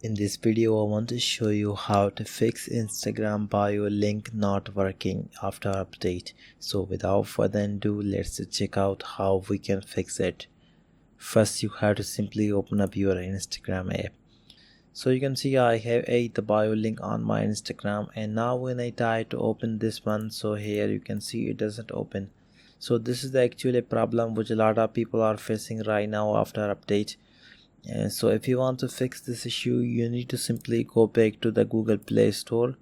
In this video, I want to show you how to fix Instagram bio link not working after update. So without further ado, let's check out how we can fix it. First, you have to simply open up your Instagram app. So you can see I have the bio link on my Instagram, and now when I try to open this one, so here you can see it doesn't open. So this is actually a problem which a lot of people are facing right now after update. And so if you want to fix this issue, you need to simply go back to the Google Play Store.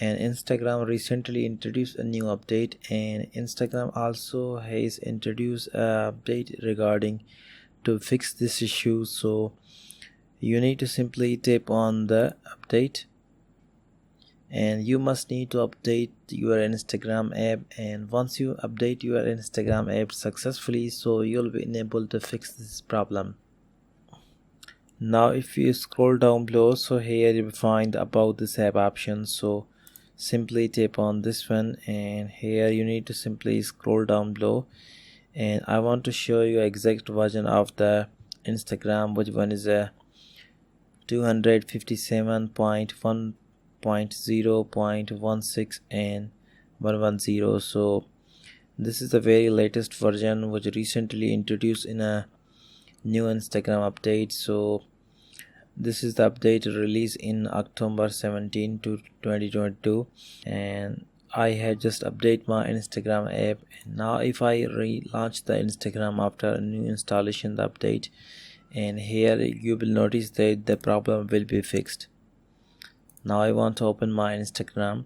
And Instagram recently introduced a new update, and Instagram also has introduced a update regarding to fix this issue. So you need to simply tap on the update, and you must need to update your Instagram app. And once you update your Instagram app successfully, so you'll be able to fix this problem. Now if you scroll down below, so here you will find about this app option. So simply tap on this one, and here you need to simply scroll down below, and I want to show you exact version of the Instagram, which one is a 257.1.0.16 and 110. So this is the very latest version which recently introduced in a new Instagram update. So this is the update released in October 17 to 2022, and I had just updated my Instagram app. And now if I relaunch the Instagram after a new installation, the update, and here you will notice that the problem will be fixed. Now I want to open my Instagram,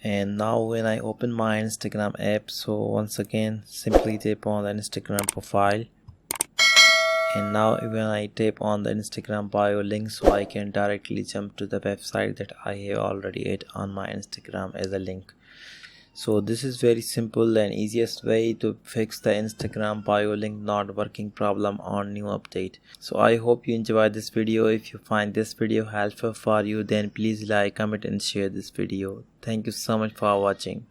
and now when I open my Instagram app, so once again simply tap on the Instagram profile, and now when I tap on the Instagram bio link, so I can directly jump to the website that I have already added on my Instagram as a link. So this is very simple and easiest way to fix the Instagram bio link not working problem on new update. So I hope you enjoyed this video. If you find this video helpful for you, then please like, comment and share this video. Thank you so much for watching.